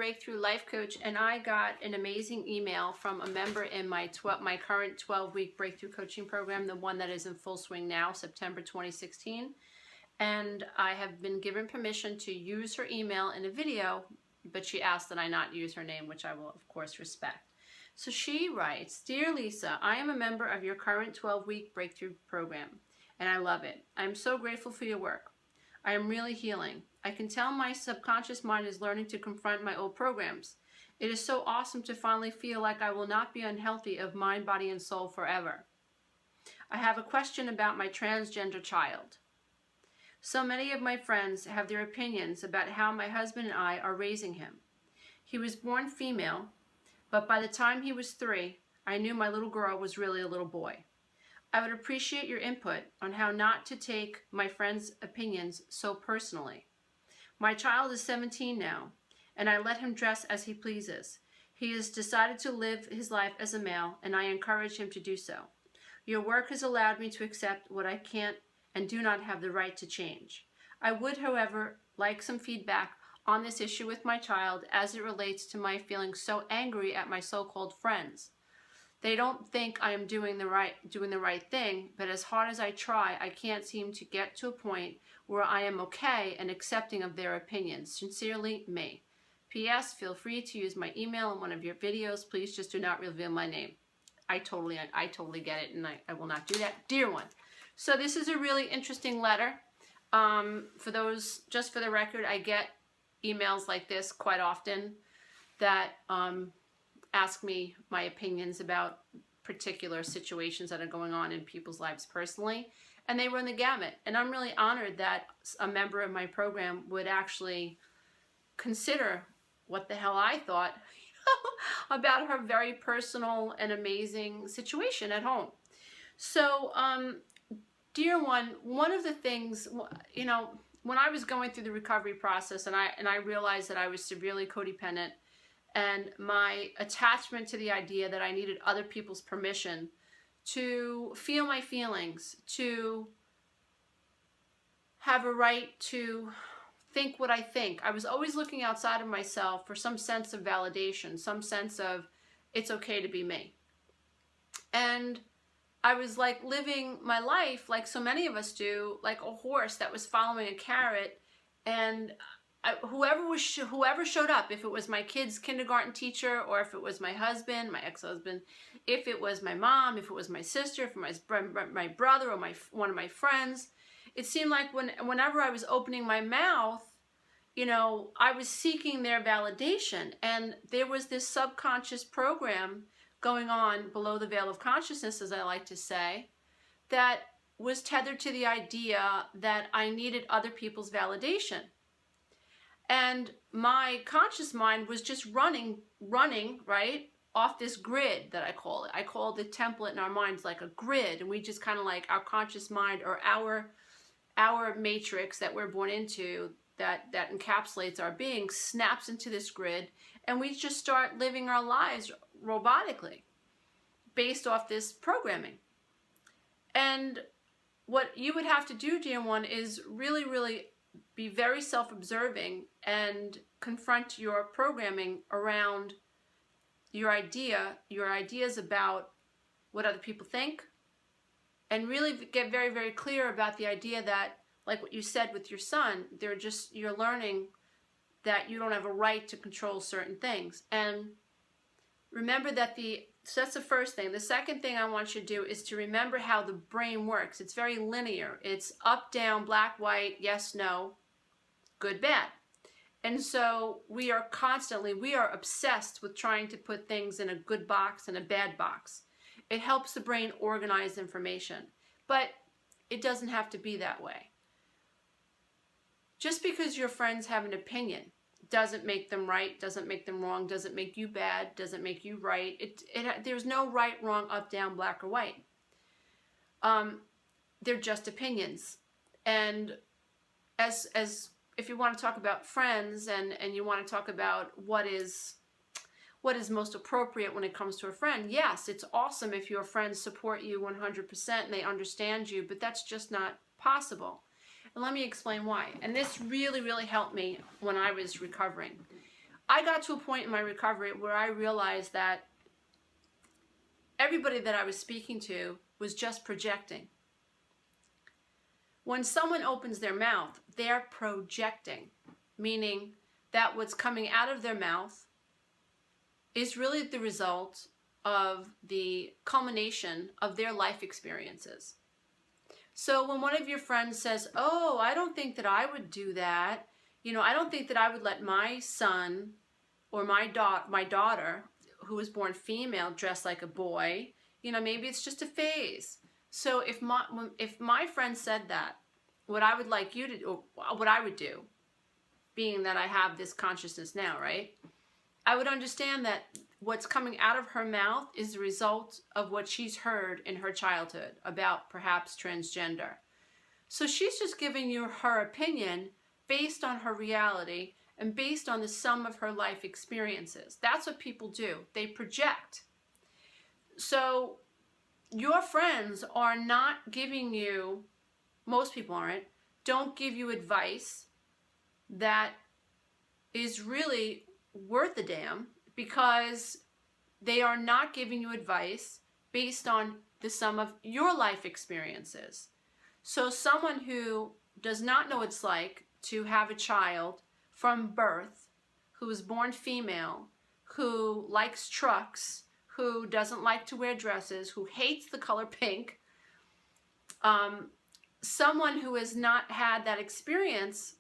breakthrough life coach, and I got an amazing email from a member in my current 12-week breakthrough coaching program, the one that is in full swing now, September 2016. And I have been given permission to use her email in a video, but she asked that I not use her name, which I will, of course, respect. So she writes, "Dear Lisa, I am a member of your current 12-week breakthrough program, and I love it. I'm so grateful for your work. I am really healing. I can tell my subconscious mind is learning to confront my old programs. It is so awesome to finally feel like I will not be unhealthy of mind, body, and soul forever. I have a question about my transgender child. So many of my friends have their opinions about how my husband and I are raising him. He was born female, but by the time he was 3, I knew my little girl was really a little boy. I would appreciate your input on how not to take my friends' opinions so personally. My child is 17 now, and I let him dress as he pleases. He has decided to live his life as a male, and I encourage him to do so. Your work has allowed me to accept what I can't and do not have the right to change. I would, however, like some feedback on this issue with my child as it relates to my feeling so angry at my so-called friends. They don't think I am doing the right thing, but as hard as I try, I can't seem to get to a point where I am okay and accepting of their opinions. Sincerely, me. P.S. Feel free to use my email in one of your videos. Please just do not reveal my name." I totally get it, and I will not do that. Dear one. So this is a really interesting letter. For those, just for the record, I get emails like this quite often that ask me my opinions about particular situations that are going on in people's lives personally, and they run the gamut. And I'm really honored that a member of my program would actually consider what the hell I thought about her very personal and amazing situation at home. So, dear one of the things, you know, when I was going through the recovery process and I realized that I was severely codependent, and my attachment to the idea that I needed other people's permission to feel my feelings, to have a right to think what I think. I was always looking outside of myself for some sense of validation, some sense of it's okay to be me. And I was like living my life like so many of us do, like a horse that was following a carrot, and whoever showed up, if it was my kid's kindergarten teacher, or if it was my husband, my ex-husband, if it was my mom, if it was my sister, if it was my brother, or one of my friends, it seemed like whenever I was opening my mouth, you know, I was seeking their validation. And there was this subconscious program going on below the veil of consciousness, as I like to say, that was tethered to the idea that I needed other people's validation. And my conscious mind was just running, right, off this grid that I call it. I call the template in our minds like a grid, and we just kind of like our conscious mind, or our matrix that we're born into, that encapsulates our being, snaps into this grid, and we just start living our lives robotically based off this programming. And what you would have to do, dear one, is really, really be very self-observing and confront your programming around your ideas about what other people think, and really get very, very clear about the idea that, like what you said with your son, you're learning that you don't have a right to control certain things. And remember that so that's the first thing. The second thing I want you to do is to remember how the brain works. It's very linear. It's up, down, black, white, yes, no, good, bad. And so we are obsessed with trying to put things in a good box and a bad box. It helps the brain organize information, but it doesn't have to be that way. Just because your friends have an opinion doesn't make them right, doesn't make them wrong, doesn't make you bad, doesn't make you right. There's no right, wrong, up, down, black, or white. They're just opinions. And as if you want to talk about friends and you want to talk about what is most appropriate when it comes to a friend, yes, it's awesome if your friends support you 100% and they understand you, but that's just not possible. And let me explain why. And this really, really helped me when I was recovering. I got to a point in my recovery where I realized that everybody that I was speaking to was just projecting. When someone opens their mouth, they're projecting, meaning that what's coming out of their mouth is really the result of the culmination of their life experiences. So when one of your friends says, oh, I don't think that I would do that, I don't think that I would let my son or my daughter, who was born female, dress like a boy, maybe it's just a phase. So if my friend said that, what I would like you to do, or what I would do, being that I have this consciousness now, right? I would understand that what's coming out of her mouth is the result of what she's heard in her childhood about perhaps transgender. So she's just giving you her opinion based on her reality and based on the sum of her life experiences. That's what people do. They project. So your friends are not giving you, most people aren't, don't give you advice that is really worth a damn, because they are not giving you advice based on the sum of your life experiences. So someone who does not know what it's like to have a child from birth, who is born female, who likes trucks, who doesn't like to wear dresses, who hates the color pink, someone who has not had that experience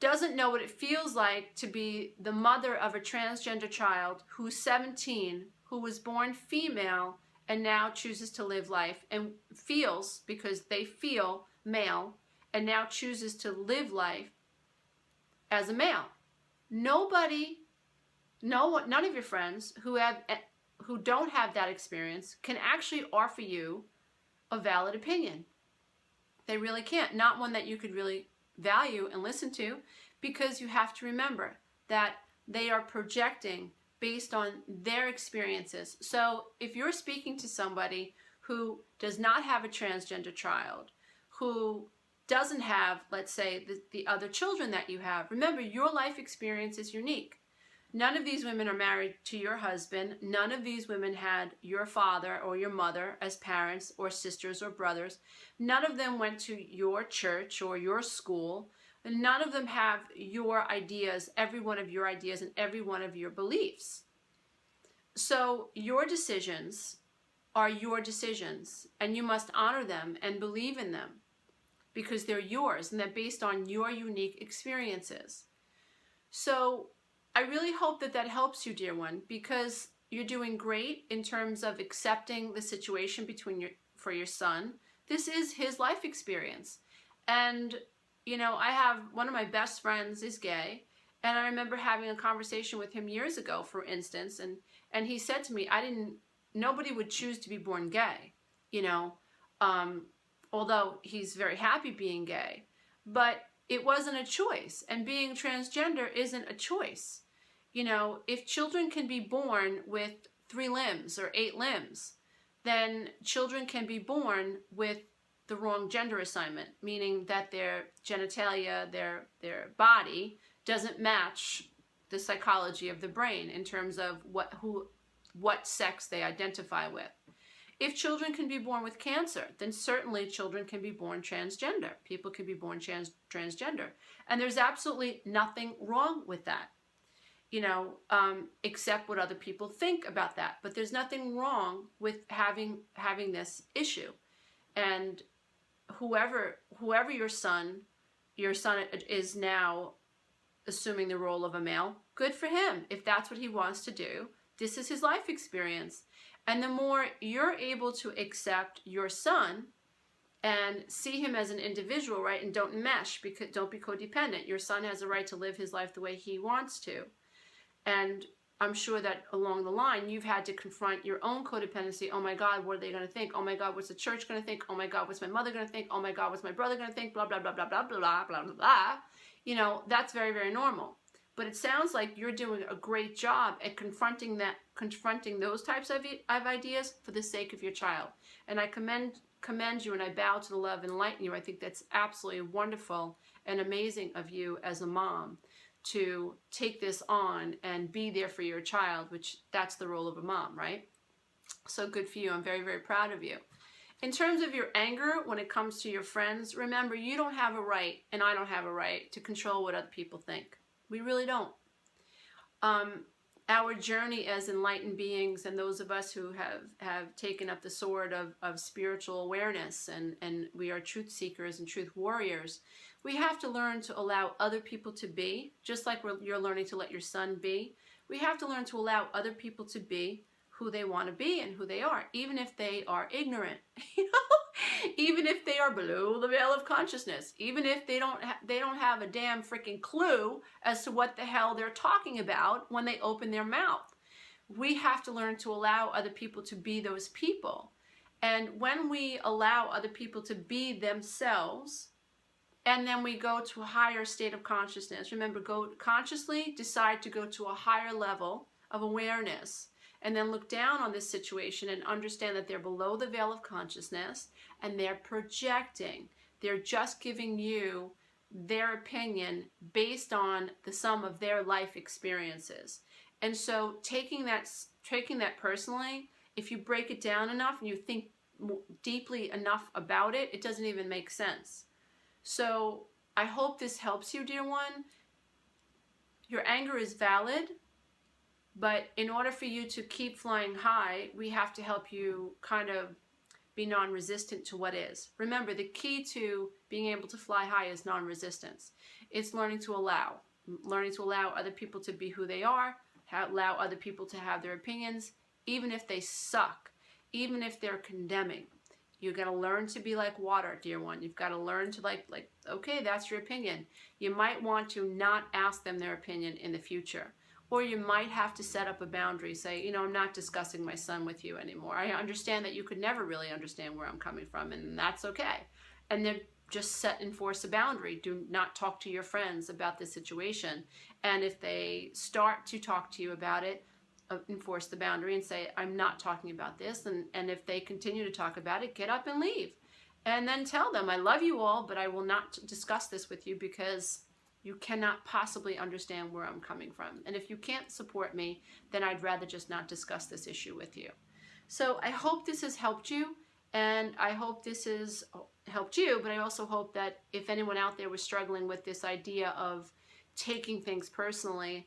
doesn't know what it feels like to be the mother of a transgender child who's 17, who was born female and now chooses to live life and feels, because they feel male, and now chooses to live life as a male. None of your friends who don't have that experience can actually offer you a valid opinion. They really can't. Not one that you could really value and listen to, because you have to remember that they are projecting based on their experiences. So if you're speaking to somebody who does not have a transgender child, who doesn't have, let's say, the other children that you have, remember, your life experience is unique. None of these women are married to your husband. None of these women had your father or your mother as parents or sisters or brothers. None of them went to your church or your school. And none of them have your ideas, every one of your ideas and every one of your beliefs. So your decisions are your decisions, and you must honor them and believe in them because they're yours and they're based on your unique experiences. So I really hope that that helps you, dear one, because you're doing great in terms of accepting the situation for your son. This is his life experience. And, I have one of my best friends is gay, and I remember having a conversation with him years ago, for instance, and he said to me, nobody would choose to be born gay, although he's very happy being gay, but it wasn't a choice, and being transgender isn't a choice. If children can be born with 3 limbs or 8 limbs, then children can be born with the wrong gender assignment, meaning that their genitalia, their body doesn't match the psychology of the brain in terms of what sex they identify with. If children can be born with cancer, then certainly children can be born transgender. People can be born transgender. And there's absolutely nothing wrong with that, except what other people think about that. But there's nothing wrong with having this issue. And whoever your son is now assuming the role of a male, good for him. If that's what he wants to do, this is his life experience. And the more you're able to accept your son and see him as an individual, right, and don't mesh, because don't be codependent. Your son has a right to live his life the way he wants to. And I'm sure that along the line, you've had to confront your own codependency. Oh my God, what are they going to think? Oh my God, what's the church going to think? Oh my God, what's my mother going to think? Oh my God, what's my brother going to think? Blah, blah, blah, blah, blah, blah, blah, blah, blah, blah. That's very, very normal. But it sounds like you're doing a great job at confronting those types of ideas for the sake of your child. And I commend you, and I bow to the love and enlighten you. I think that's absolutely wonderful and amazing of you as a mom to take this on and be there for your child, which that's the role of a mom, right? So good for you. I'm very, very proud of you. In terms of your anger, when it comes to your friends, remember, you don't have a right, and I don't have a right, to control what other people think. We really don't. Our journey as enlightened beings, and those of us who have taken up the sword of spiritual awareness, and we are truth seekers and truth warriors, we have to learn to allow other people to be, just like you're learning to let your son be. We have to learn to allow other people to be who they want to be and who they are, even if they are ignorant, even if they are below the veil of consciousness, even if they don't have a damn freaking clue as to what the hell they're talking about when they open their mouth. We have to learn to allow other people to be those people. And when we allow other people to be themselves, and then we go to a higher state of consciousness, remember, go consciously decide to go to a higher level of awareness, and then look down on this situation and understand that they're below the veil of consciousness and they're projecting. They're just giving you their opinion based on the sum of their life experiences. And so taking that personally, if you break it down enough and you think deeply enough about it, it doesn't even make sense. So I hope this helps you, dear one. Your anger is valid. But in order for you to keep flying high, we have to help you kind of be non-resistant to what is. Remember, the key to being able to fly high is non-resistance. It's learning to allow other people to be who they are, allow other people to have their opinions, even if they suck, even if they're condemning. You got to learn to be like water, dear one. You've got to learn to like, okay, that's your opinion. You might want to not ask them their opinion in the future. Or you might have to set up a boundary, say, I'm not discussing my son with you anymore. I understand that you could never really understand where I'm coming from, and that's okay. And then just set and enforce a boundary. Do not talk to your friends about this situation. And if they start to talk to you about it, enforce the boundary and say, I'm not talking about this. And if they continue to talk about it, get up and leave. And then tell them, I love you all, but I will not discuss this with you because you cannot possibly understand where I'm coming from. And if you can't support me, then I'd rather just not discuss this issue with you. So I hope this has helped you. And I hope this has helped you, but I also hope that if anyone out there was struggling with this idea of taking things personally,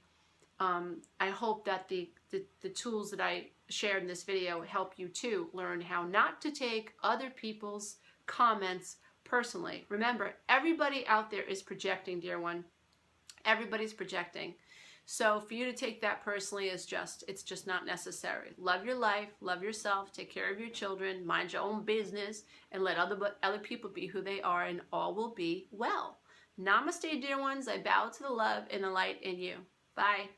I hope that the tools that I shared in this video help you too learn how not to take other people's comments personally. Remember, everybody out there is projecting, dear one. Everybody's projecting. So for you to take that personally it's just not necessary. Love your life, love yourself, take care of your children, mind your own business, and let other people be who they are, and all will be well. Namaste, dear ones. I bow to the love and the light in you. Bye.